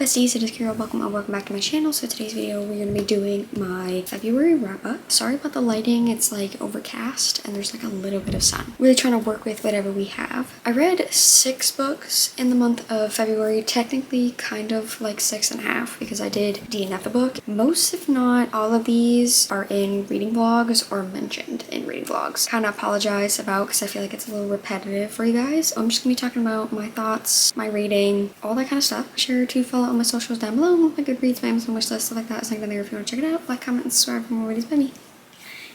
besties, it is Keira. Welcome and welcome back to my channel. So today's video we're going to be doing my February wrap-up. Sorry about the lighting, it's like overcast and there's like a little bit of sun. Really trying to work with whatever we have. I read 6 books in the month of February, technically kind of like 6.5 because I did DNF a book. Most if not all of these are in reading vlogs or mentioned in reading vlogs. Kind of apologize about because I feel like it's a little repetitive for you guys. I'm just going to be talking about my thoughts, my rating, all that kind of stuff. Sure to follow all my socials down below, my goodreads, my Amazon wishlist, stuff like that. It's linked down there if you want to check it out. Like, comment, and subscribe for more videos by me.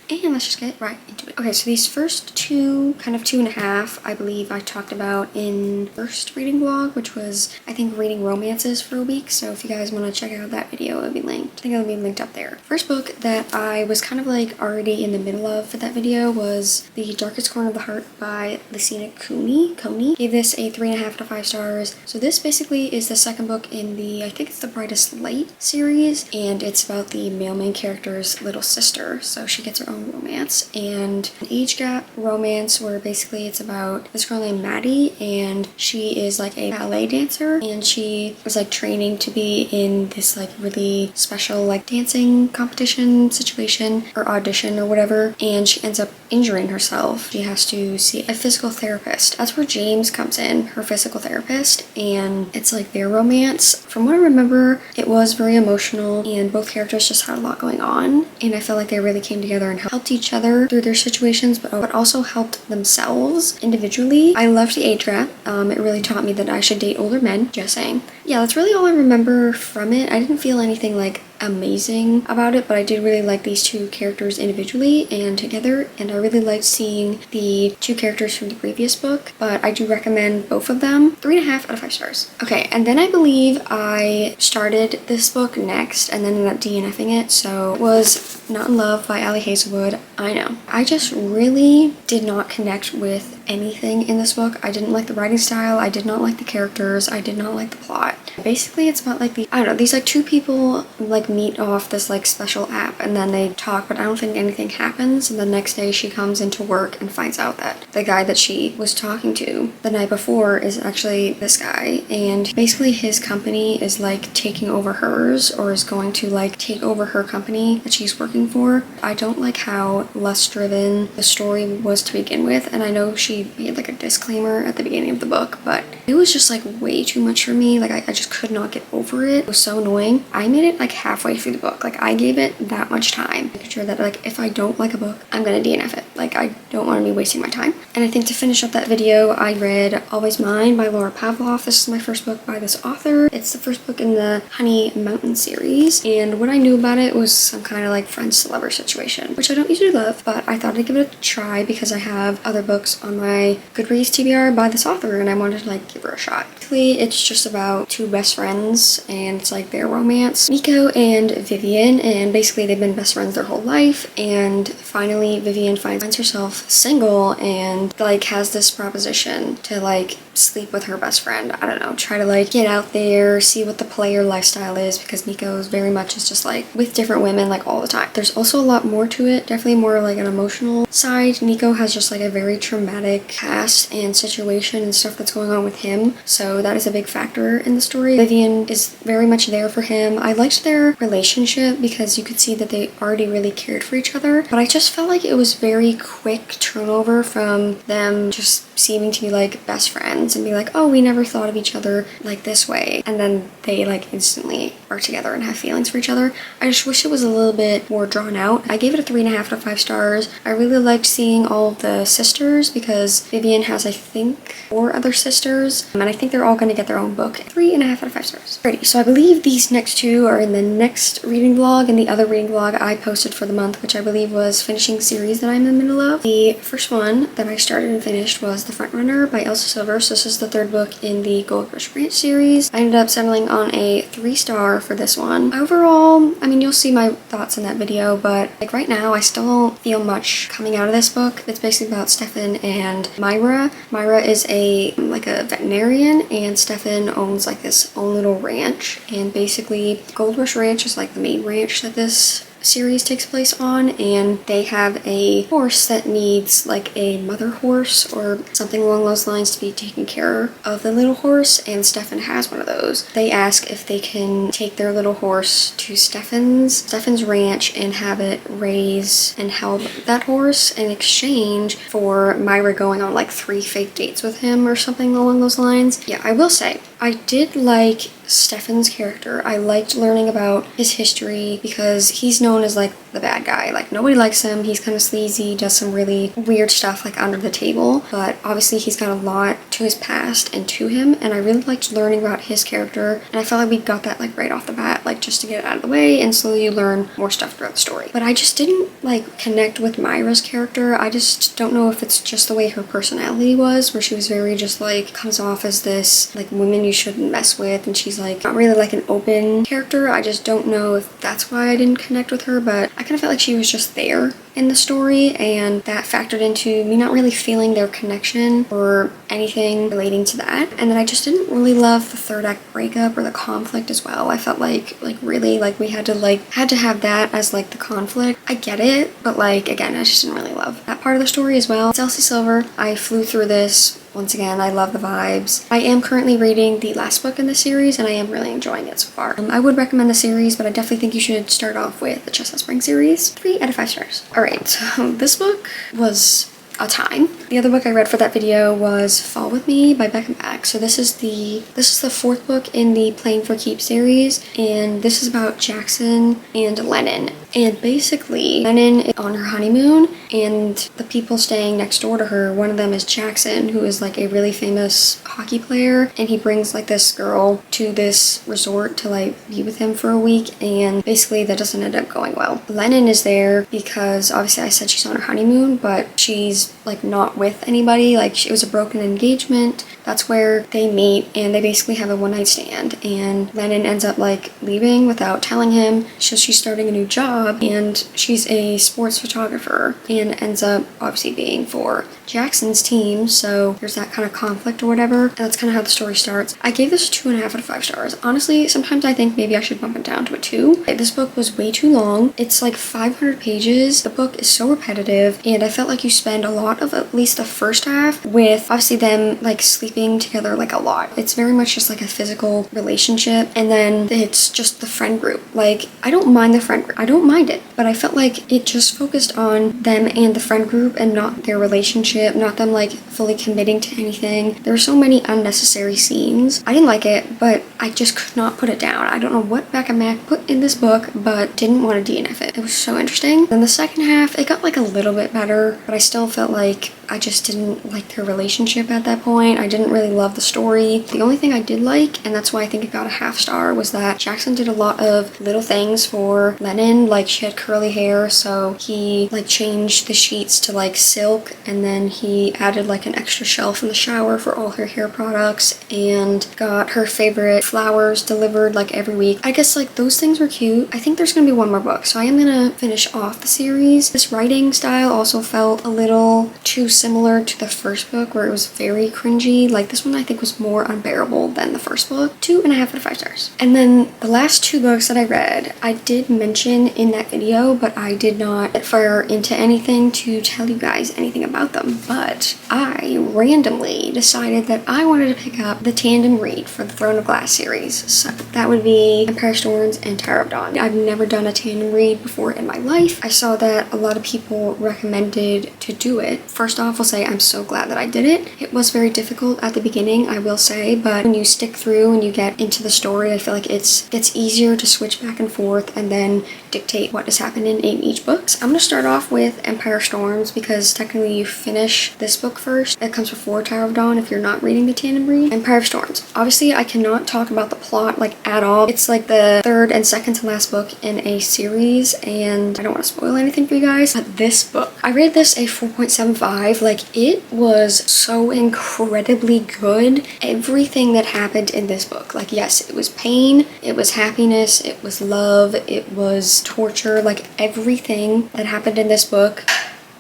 And let's just get right into it. Okay, so these first two, kind of 2.5, I believe I talked about in first reading vlog, which was, I think, reading romances for a week. So if you guys want to check out that video, it'll be linked. I think it'll be linked up there. First book that I was kind of like already in the middle of for that video was The Darkest Corner of the Heart by Lucina Coney. Gave this a 3.5 to 5 stars. So this basically is the second book in the, I think it's the Brightest Light series, and it's about the male main character's little sister. So she gets her own romance, and an age gap romance where basically it's about this girl named Maddie, and she is like a ballet dancer, and she was like training to be in this like really special like dancing competition situation or audition or whatever, and she ends up injuring herself. She has to see a physical therapist. That's where James comes in, her physical therapist, and it's like their romance. From what I remember, it was very emotional, and both characters just had a lot going on, and I felt like they really came together and helped each other through their situations, but also helped themselves individually. I loved the age gap. It really taught me that I should date older men, just saying. Yeah, that's really all I remember from it. I didn't feel anything like amazing about it, but I did really like these two characters individually and together, and I really liked seeing the two characters from the previous book, but I do recommend both of them. 3.5 out of 5 stars. Okay, and then I believe I started this book next and then ended up DNFing it. So it was Not in Love by Ali Hazelwood. I know. I just really did not connect with anything in this book. I didn't like the writing style, I did not like the characters, I did not like the plot. Basically it's about like I don't know, these like two people like meet off this like special app and then they talk, but I don't think anything happens, and the next day she comes into work and finds out that the guy that she was talking to the night before is actually this guy, and basically his company is like taking over hers, or is going to like take over her company that she's working for. I don't like how lust driven the story was to begin with, and I know she made like a disclaimer at the beginning of the book, but it was just like way too much for me. Like I just could not get over it. It was so annoying. I made it like halfway through the book. Like I gave it that much time, making sure that like if I don't like a book, I'm gonna DNF it. Like I don't want to be wasting my time. And I think to finish up that video, I read Always Mine by Laura Pavlov. This is my first book by this author. It's the first book in the Honey Mountain series, and what I knew about it was some kind of like friends to lover situation, which I don't usually love, but I thought I'd give it a try because I have other books on my Goodreads TBR by this author and I wanted to like give her a shot. Basically, it's just about two best friends and it's like their romance, Nico and Vivian, and basically they've been best friends their whole life, and finally Vivian finds herself single and like has this proposition to like sleep with her best friend. I don't know, try to like get out there, see what the player lifestyle is, because Nico is very much is just like with different women like all the time. There's also a lot more to it, definitely more like an emotional side. Nico has just like a very traumatic past and situation and stuff that's going on with him, so that is a big factor in the story. Vivian is very much there for him. I liked their relationship because you could see that they already really cared for each other, but I just felt like it was very quick turnover from them just seeming to be like best friends and be like, oh, we never thought of each other like this way, and then they like instantly are together and have feelings for each other. I just wish it was a little bit more drawn out. I gave it a 3.5 to 5 stars. I really liked seeing all of the sisters because Vivian has, I think, 4 other sisters, and I think they're all going to get their own book. 3.5 out of 5 stars. Alrighty, so I believe these next two are in the next reading vlog and the other reading vlog I posted for the month, which I believe was finishing series that I'm in the middle of. The first one that I started and finished was The Frontrunner by Elsa Silver. So this is the third book in the Gold Rush Ranch series. I ended up settling on a 3-star for this one. Overall, I mean, you'll see my thoughts in that video, but like right now I still don't feel much coming out of this book. It's basically about Stefan and Myra. Myra is a veterinarian, and Stefan owns like this own little ranch, and basically Gold Rush Ranch is like the main ranch that this series takes place on, and they have a horse that needs like a mother horse or something along those lines to be taking care of the little horse, and Stefan has one of those. They ask if they can take their little horse to Stefan's ranch and have it raise and help that horse in exchange for Myra going on like 3 fake dates with him or something along those lines. Yeah, I will say, I did like Stefan's character. I liked learning about his history because he's known as like the bad guy. Like nobody likes him. He's kind of sleazy, does some really weird stuff like under the table, but obviously he's got a lot to his past and to him, and I really liked learning about his character, and I felt like we got that like right off the bat, like just to get it out of the way, and slowly you learn more stuff throughout the story. But I just didn't like connect with Myra's character. I just don't know if it's just the way her personality was, where she was very just like comes off as this like woman you shouldn't mess with, and she's like not really like an open character. I just don't know if that's why I didn't connect with her, but I kind of felt like she was just there in the story, and that factored into me not really feeling their connection or anything relating to that. And then I just didn't really love the third act breakup or the conflict as well. I felt like really like we had to have that as like the conflict. I get it, but like again, I just didn't really love that part of the story as well. It's Elsie Silver. I flew through this. Once again, I love the vibes. I am currently reading the last book in the series, and I am really enjoying it so far. I would recommend the series, but I definitely think you should start off with the Chestnut Spring series. 3 out of 5 stars. Alright, so this book was a time. The other book I read for that video was Fall With Me by Beck and Back. So this is the 4th book in the Playing for Keeps series, and this is about Jackson and Lennon. And basically, Lennon is on her honeymoon, and the people staying next door to her, one of them is Jackson, who is like a really famous hockey player, and he brings like this girl to this resort to like be with him for a week, and basically that doesn't end up going well. Lennon is there because obviously I said she's on her honeymoon, but she's like not with anybody. Like it was a broken engagement. That's where they meet, and they basically have a one-night stand, and Lennon ends up like leaving without telling him. So she's starting a new job, and she's a sports photographer, and ends up obviously being for Jackson's team, so there's that kind of conflict or whatever, and that's kind of how the story starts. I gave this 2.5 out of 5 stars. Honestly, sometimes I think maybe I should bump it down to a 2. This book was way too long. It's like 500 pages. The book is so repetitive, and I felt like you spend a lot of at least the first half with obviously them like sleeping together like a lot. It's very much just like a physical relationship, and then it's just the friend group. Like I don't mind the friend group. I don't mind it, but I felt like it just focused on them and the friend group and not their relationship, not them like fully committing to anything. There were so many unnecessary scenes. I didn't like it, but I just could not put it down. I don't know what Beck and Mac put in this book, but didn't want to DNF it. It was so interesting. Then the second half, it got like a little bit better, but I still felt like I just didn't like their relationship at that point. I didn't really love the story. The only thing I did like, and that's why I think it got a half star, was that Jackson did a lot of little things for Lennon. Like she had curly hair, so he like changed the sheets to like silk, and then he added like an extra shelf in the shower for all her hair products, and got her favorite flowers delivered like every week. I guess like those things were cute. I think there's gonna be one more book, so I am gonna finish off the series. This writing style also felt a little too similar to the first book, where it was very cringy. Like this one I think was more unbearable than the first book. 2.5 out of 5 stars. And then the last 2 books that I read, I did mention in that video, but I did not get far into anything to tell you guys anything about them. But I randomly decided that I wanted to pick up the tandem read for the Throne of Glass series. So that would be Empire Storms and Tower of Dawn. I've never done a tandem read before in my life. I saw that a lot of people recommended to do it. First off, I'll say I'm so glad that I did it. It was very difficult at the beginning, I will say, but when you stick through and you get into the story, I feel like it's easier to switch back and forth and then dictate what is happening in each book. So I'm going to start off with Empire Storms because technically you finish this book first. It comes before Tower of Dawn if you're not reading the tandem read. Empire of Storms. Obviously, I cannot talk about the plot like at all. It's like the third and second to last book in a series, and I don't want to spoil anything for you guys, but this book, I rated this a 4.75. Like it was so incredibly good. Everything that happened in this book, like yes, it was pain, it was happiness, it was love, it was torture, like everything that happened in this book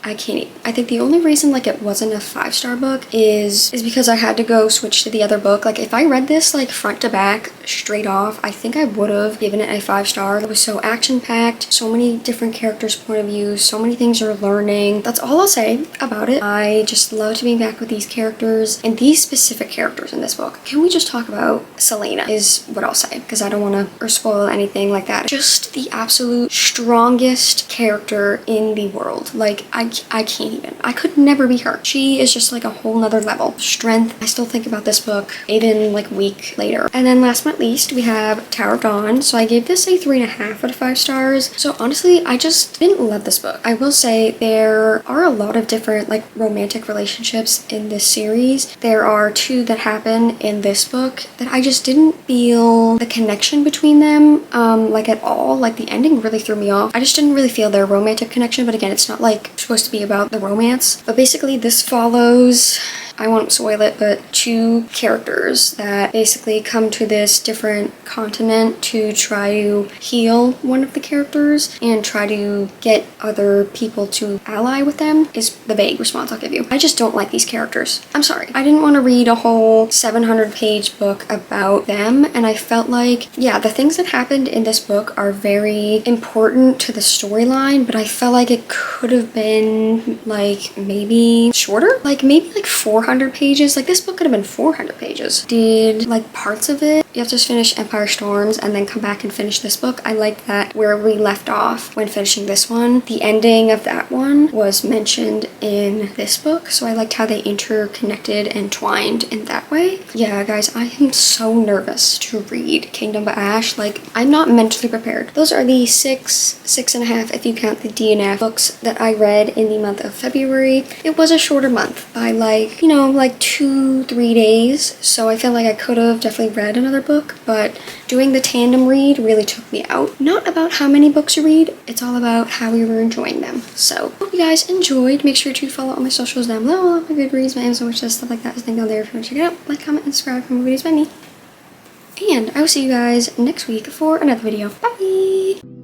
I can't even. I think the only reason like it wasn't a 5-star book is because I had to go switch to the other book. Like if I read this like front to back straight off, I think I would have given it a 5-star. It was so action-packed, so many different characters' point of view, so many things you're learning. That's all I'll say about it. I just loved being back with these characters and these specific characters in this book. Can we just talk about Selena is what I'll say, because I don't want to spoil anything like that. Just the absolute strongest character in the world. Like I can't even. I could never be her. She is just like a whole nother level. Strength. I still think about this book even like a week later. And then last but not least, we have Tower of Dawn. So I gave this a 3.5 out of 5 stars. So honestly, I just didn't love this book. I will say there are a lot of different like romantic relationships in this series. There are 2 that happen in this book that I just didn't feel the connection between them like at all. Like the ending really threw me off. I just didn't really feel their romantic connection, but again, it's not like supposed to be about the romance. But basically this follows, I won't spoil it, but 2 characters that basically come to this different continent to try to heal one of the characters and try to get other people to ally with them is the vague response I'll give you. I just don't like these characters. I'm sorry. I didn't want to read a whole 700-page book about them, and I felt like, yeah, the things that happened in this book are very important to the storyline, but I felt like it could have been like maybe shorter, like maybe like 400 pages. Like this book could have been 400 pages. Did like parts of it. You have to finish Empire Storms and then come back and finish this book. I like that where we left off when finishing this one, the ending of that one was mentioned in this book. So I liked how they interconnected and twined in that way. Yeah, guys, I am so nervous to read Kingdom of Ash. Like I'm not mentally prepared. Those are the 6.5 if you count the DNF books that I read in the month of February. It was a shorter month by like, you know, like 2-3 days. So I feel like I could have definitely read another book, but doing the tandem read really took me out. Not about how many books you read, it's all about how you were enjoying them. So hope you guys enjoyed. Make sure to follow all my socials down below, my goodreads, my Amazon wishlist, stuff like that. Just link down there if you want to check it out. Like, comment, and subscribe for more videos by me. And I will see you guys next week for another video. Bye!